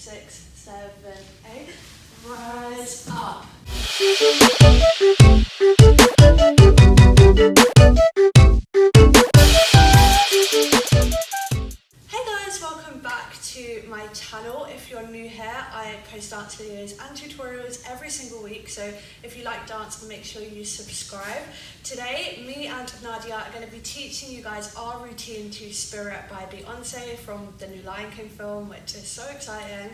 6, 7, 8. Rise up. Welcome back to my channel. If you're new here, I post dance videos and tutorials every single week, so if you like dance, make sure you subscribe. Today, me and Nadia are going to be teaching you guys our routine to Spirit by Beyoncé from the new Lion King film, which is so exciting.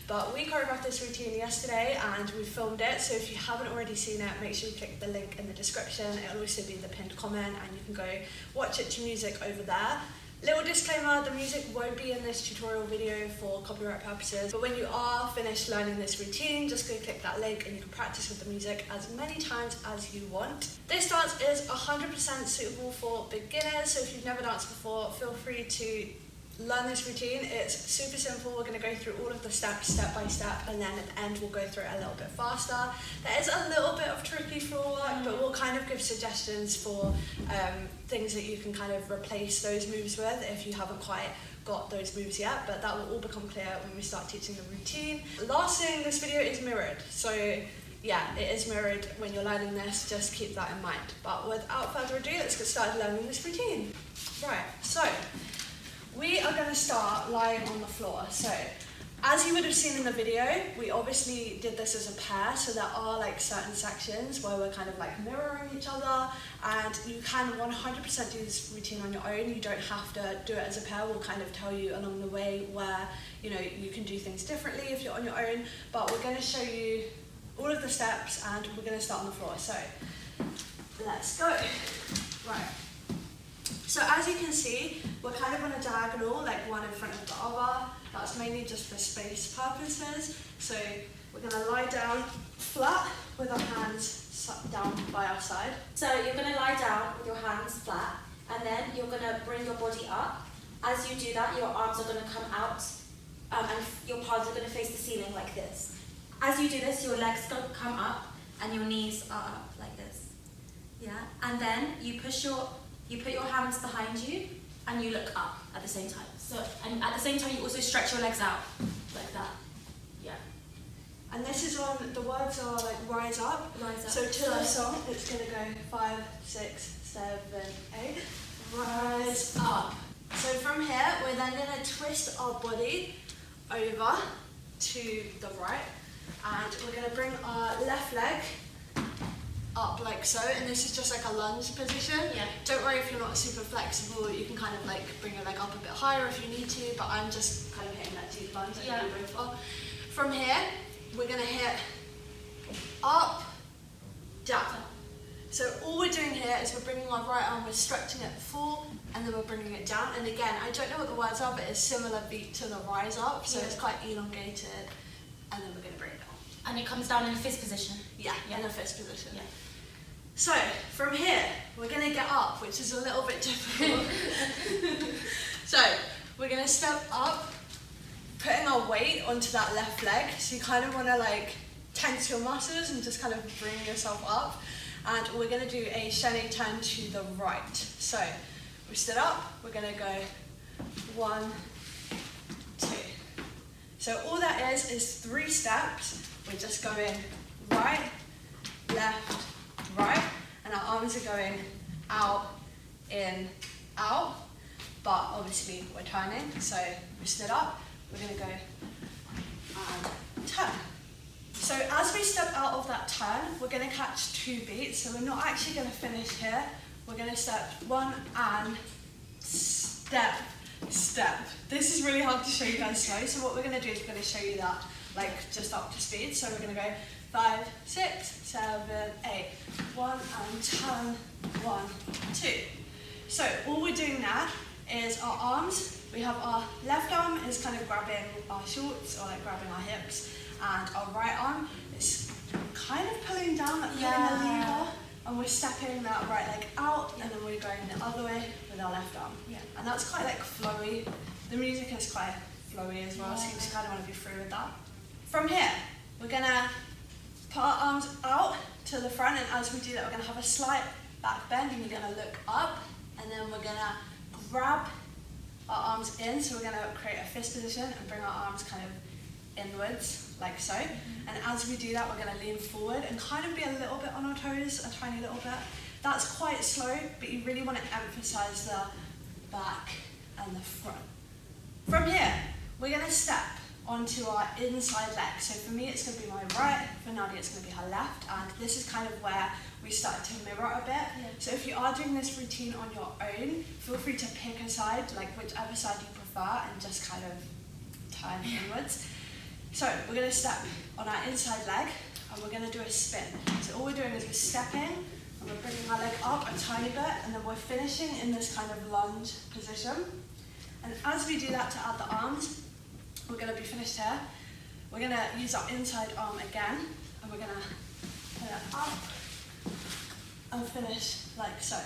But we choreographed this routine yesterday and we filmed it, so if you haven't already seen it, make sure you click the link in the description. It'll also be the pinned comment and you can go watch it to music over there. Little disclaimer, the music won't be in this tutorial video for copyright purposes, but when you are finished learning this routine, just go click that link and you can practice with the music as many times as you want. This dance is 100% suitable for beginners, so if you've never danced before, feel free to learn this routine. It's super simple. We're going to go through all of the steps step by step, and then at the end we'll go through it a little bit faster. There is a little bit of tricky floor work, but we'll kind of give suggestions for things that you can kind of replace those moves with if you haven't quite got those moves yet, but that will all become clear when we start teaching the routine. Last thing, this video is mirrored, so yeah, it is mirrored when you're learning this, just keep that in mind. But without further ado, let's get started learning this routine. Right, so we are going to start lying on the floor. So, as you would have seen in the video, we obviously did this as a pair, so there are like certain sections where we're kind of like mirroring each other, and you can 100% do this routine on your own. You don't have to do it as a pair. We'll kind of tell you along the way where, you know, you can do things differently if you're on your own, but we're going to show you all of the steps and we're going to start on the floor. So, let's go. Right. So as you can see, we're kind of on a diagonal, like one in front of the other. That's mainly just for space purposes. So we're going to lie down flat with our hands down by our side. So you're going to lie down with your hands flat, and then you're going to bring your body up. As you do that, your arms are going to come out, and your palms are going to face the ceiling like this. As you do this, your legs come up, and your knees are up like this. Yeah, and then you put your hands behind you and you look up at the same time. So, and at the same time you also stretch your legs out like that. Yeah. And this is on, the words are like rise up. Rise up. So to the song, it's going to go 5, 6, 7, 8. Rise up. So from here, we're then going to twist our body over to the right. And we're going to bring our left leg up like so, and this is just like a lunge position. Yeah. Don't worry if you're not super flexible, you can kind of like bring your leg up a bit higher if you need to, but I'm just kind of hitting that deep lunge like you both are. From here, we're going to hit up, down. So all we're doing here is we're bringing our right arm, we're stretching it full, and then we're bringing it down. And again, I don't know what the words are, but it's similar beat to the rise up, so it's quite elongated, and then we're going to bring it down. And it comes down in a fist position. Yeah, in a fist position. Yeah. So, from here, we're going to get up, which is a little bit difficult. So, we're going to step up, putting our weight onto that left leg. So you kind of want to like tense your muscles and just kind of bring yourself up. And we're going to do a chaîné turn to the right. So, we stood up, we're going to go 1, 2. So all that is 3 steps. We're just going right, left, right, and our arms are going out, in, out, but obviously we're turning, so we stood up, we're going to go and turn. So as we step out of that turn, we're going to catch 2 beats, so we're not actually going to finish here. We're going to step 1 and step, step. This is really hard to show you guys slow, so what we're going to do is we're going to show you that like just up to speed. So we're going to go 5, 6, 7, 8, 1 and turn, 1, 2. So all we're doing now is our arms, we have our left arm is kind of grabbing our shorts or like grabbing our hips, and our right arm is kind of pulling down, like pulling the lever, and we're stepping that right leg out, and then we're going the other way with our left arm. Yeah. And that's quite like flowy. The music is quite flowy as well, so you just kind of want to be free with that. From here, we're going to put our arms out to the front, and as we do that, we're going to have a slight back bend, and you're going to look up, and then we're going to grab our arms in, so we're going to create a fist position and bring our arms kind of inwards, like so. And as we do that, we're going to lean forward and kind of be a little bit on our toes, a tiny little bit. That's quite slow, but you really want to emphasize the back and the front. From here, we're going to step onto our inside leg. So for me, it's going to be my right, for Nadia, it's going to be her left, and this is kind of where we start to mirror a bit. Yeah. So if you are doing this routine on your own, feel free to pick a side, like whichever side you prefer, and just kind of turn inwards. So we're going to step on our inside leg, and we're going to do a spin. So all we're doing is we're stepping, and we're bringing our leg up a tiny bit, and then we're finishing in this kind of lunge position. And as we do that to add the arms, we're going to be finished here. We're going to use our inside arm again, and we're going to put it up and finish like so.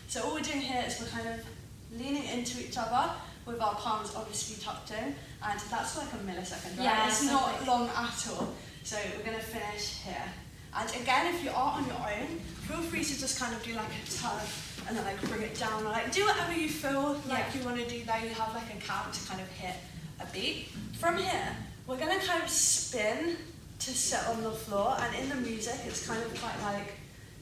So all we're doing here is we're kind of leaning into each other with our palms obviously tucked in, and that's like a millisecond, right? Yeah, it's not long at all. So we're going to finish here. And again, if you are on your own, feel free to just kind of do like a tug and then like bring it down, or like do whatever you feel like you want to do there. You have like a count to kind of hit a beat. From here, we're going to kind of spin to sit on the floor, and in the music it's kind of quite like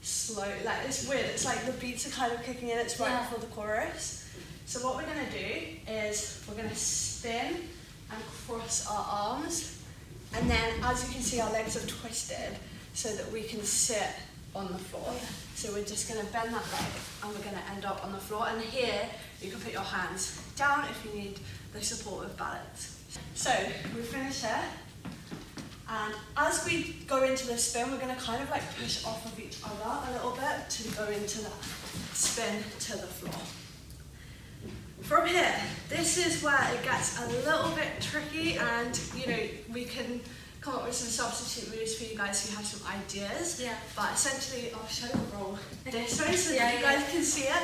slow, like it's weird, it's like the beats are kind of kicking in, it's right before the chorus. So what we're going to do is we're going to spin and cross our arms, and then as you can see our legs are twisted so that we can sit on the floor. So we're just going to bend that leg and we're going to end up on the floor, and here you can put your hands down if you need the support of balance. So we finish here, and as we go into the spin, we're going to kind of like push off of each other a little bit to go into that spin to the floor. From here, this is where it gets a little bit tricky, and you know, we can come up with some substitute moves for you guys who have some ideas. Yeah. But essentially, I'll show you the roll this way so that you guys can see it.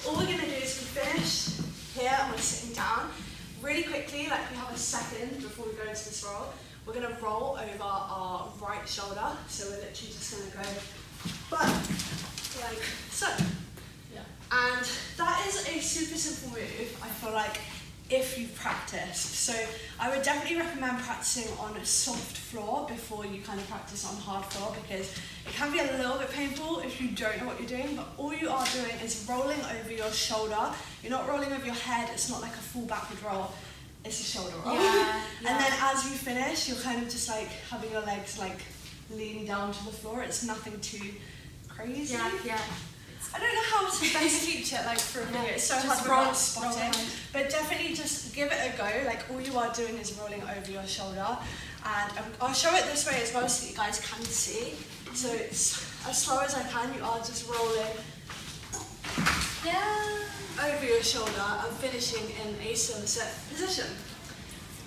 All we're going to do is we finish here and we're sitting down. Really quickly, like we have a second before we go into this roll, we're going to roll over our right shoulder. So we're literally just going to go but like so. Yeah. And that is a super simple move, I feel like, if you've practiced. So I would definitely recommend practicing on a soft floor before you kind of practice on hard floor, because it can be a little bit painful if you don't know what you're doing, but all you are doing is rolling over your shoulder. You're not rolling over your head, it's not like a full backward roll, it's a shoulder roll. Yeah. And then as you finish, you're kind of just like having your legs like leaning down to the floor. It's nothing too crazy. Yeah. I don't know how to best teach it like for a video, it's so hard for spotting, but definitely just give it a go. Like all you are doing is rolling over your shoulder, and I'll show it this way as well so that you guys can see. So it's as slow as I can, you are just rolling over your shoulder and finishing in a sunset position.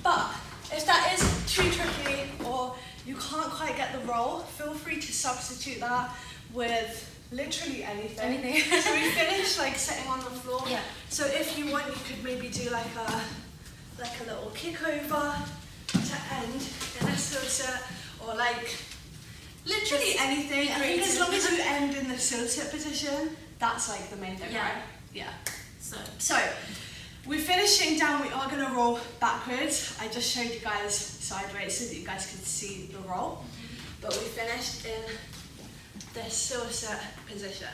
But if that is too tricky or you can't quite get the roll, feel free to substitute that with literally anything. So we finish like sitting on the floor. Yeah. So if you want, you could maybe do like a little kick over to end in a sit, or like literally anything. I think as long as you end in the sit position, that's like the main thing, right? Yeah. So we're finishing down. We are going to roll backwards. I just showed you guys sideways so that you guys could see the roll. But we finished in this sit position.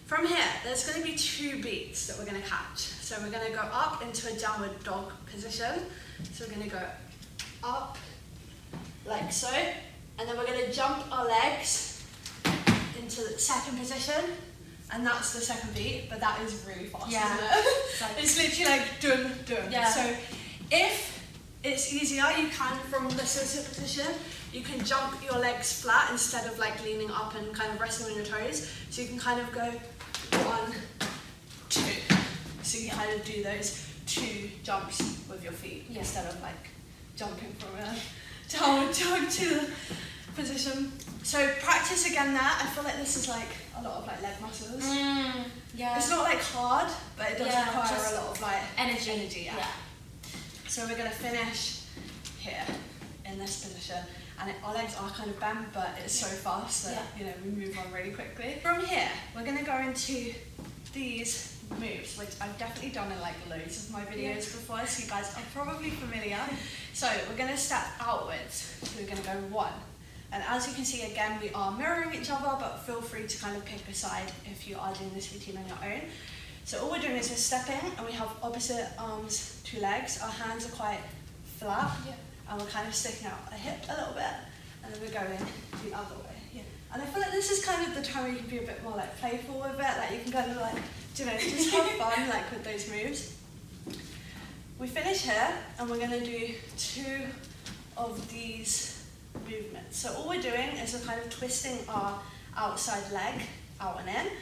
From here, there's going to be 2 beats that we're going to catch. So we're going to go up into a downward dog position. So we're going to go up like so, and then we're going to jump our legs into the second position, and that's the second beat, but that is really fast, isn't it? It's literally like dun. Yeah. So if it's easier, you can, from the sit position, you can jump your legs flat instead of like leaning up and kind of resting on your toes. So you can kind of go 1, 2. So you kind of do those 2 jumps with your feet instead of like jumping from a downward dog to the position. So practice again there. I feel like this is like a lot of like leg muscles. It's not like hard, but it does require a lot of like energy. So we're going to finish here in this position, and our legs are kind of bent, but it's so fast that you know, we move on really quickly. From here, we're going to go into these moves, which I've definitely done in like loads of my videos before, so you guys are probably familiar. So we're going to step outwards. So we're going to go 1. And as you can see, again, we are mirroring each other, but feel free to kind of pick a side if you are doing this routine on your own. So all we're doing is we're stepping, and we have opposite arms to legs. Our hands are quite flat, and we're kind of sticking out a hip a little bit, and then we're going the other way. And I feel like this is kind of the time where you can be a bit more like playful with it, like you can kind of like, you know, just have fun like with those moves. We finish here, and we're going to do 2 of these movements. So all we're doing is we're kind of twisting our outside leg out and in,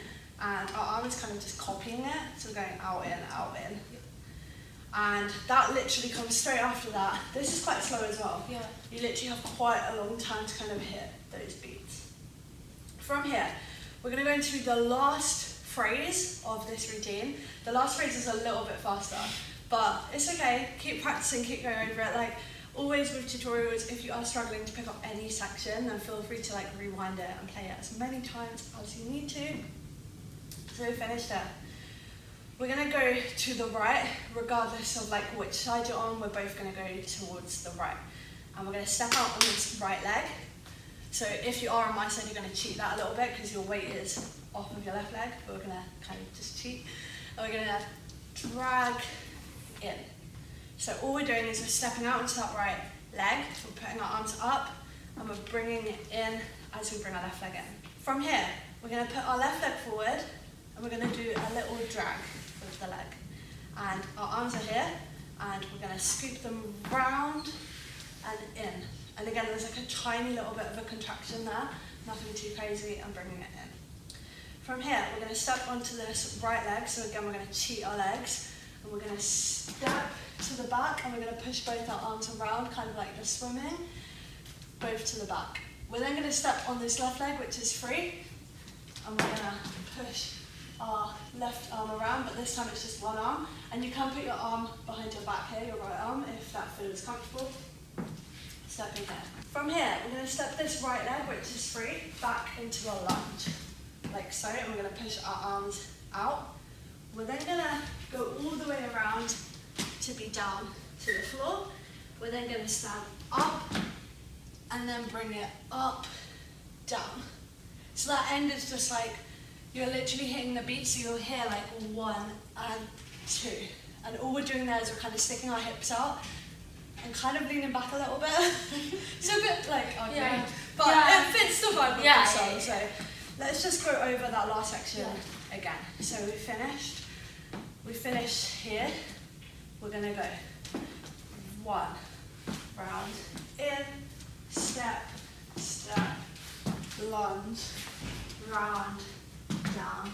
and our arm is kind of just copying it. So we're going out in, out in. And that literally comes straight after that. This is quite slow as well. You literally have quite a long time to kind of hit those beats. From here, we're going to go into the last phrase of this routine. The last phrase is a little bit faster, but it's okay. Keep practicing, keep going over it. Like always with tutorials, if you are struggling to pick up any section, then feel free to like rewind it and play it as many times as you need to. So we finished there. We're going to go to the right, regardless of like which side you're on. We're both going to go towards the right, and we're going to step out on this right leg. So if you are on my side, you're going to cheat that a little bit because your weight is off of your left leg, but we're going to kind of just cheat. And we're going to drag in. So all we're doing is we're stepping out into that right leg, we're putting our arms up, and we're bringing it in as we bring our left leg in. From here, we're going to put our left leg forward, and we're going to do a little drag with the leg. And our arms are here, and we're going to scoop them round and in. And again, there's like a tiny little bit of a contraction there, nothing too crazy, and bringing it in. From here, we're going to step onto this right leg, so again, we're going to cheat our legs, and we're going to step to the back, and we're going to push both our arms around, kind of like you're swimming, both to the back. We're then going to step on this left leg, which is free, and we're going to push our left arm around, but this time it's just one arm, and you can put your arm behind your back here, your right arm, if that feels comfortable. Stepping there. From here, we're going to step this right leg, which is free, back into a lunge, like so, and we're going to push our arms out. We're then going to go all the way around to be down to the floor. We're then going to stand up, and then bring it up, down. So that end is just like, you're literally hitting the beat, so you'll hear like 1 and 2. And all we're doing there is we're kind of sticking our hips out, and kind of leaning back a little bit. It's a bit like ugly, but it fits the vibe of the song. So let's just go over that last section again. So we finished here. We're gonna go 1, round, in, step, step, lunge, round, down,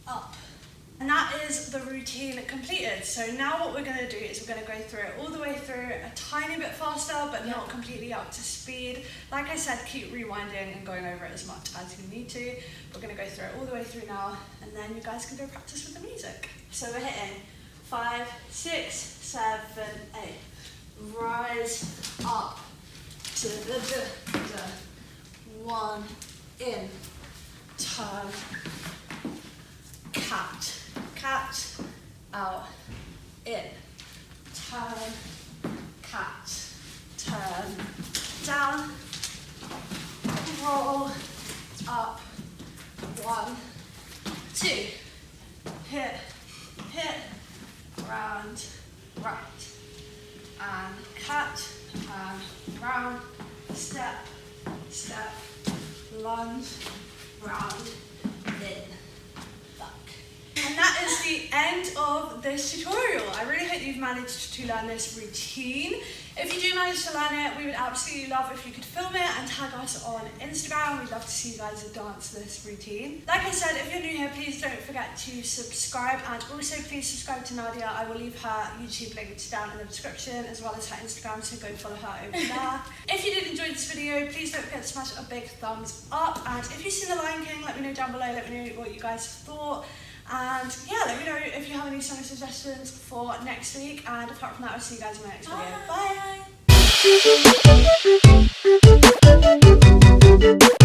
up. And that is the routine completed. So now what we're going to do is we're going to go through it all the way through a tiny bit faster, but not completely up to speed. Like I said, keep rewinding and going over it as much as you need to. We're going to go through it all the way through now, and then you guys can go practice with the music. So we're hitting 5, 6, 7, 8. Rise up to the 1, in, turn, catch, out, in, turn, catch, turn, down, roll, up, 1, 2, hit, round, and catch, and round, step, lunge, round, in, back. And that is the end of this tutorial. I really hope you've managed to learn this routine. If you do manage to learn it, we would absolutely love if you could film it and tag us on Instagram. We'd love to see you guys dance this routine. Like I said, if you're new here, please don't forget to subscribe, and also please subscribe to Nadia. I will leave her YouTube links down in the description, as well as her Instagram, so go follow her over there. If you did enjoy this video, please don't forget to smash a big thumbs up, and if you've seen The Lion King, let me know down below, let me know what you guys thought. And yeah, let me know if you have any song suggestions for next week, and apart from that, I'll see you guys in my next video. Bye!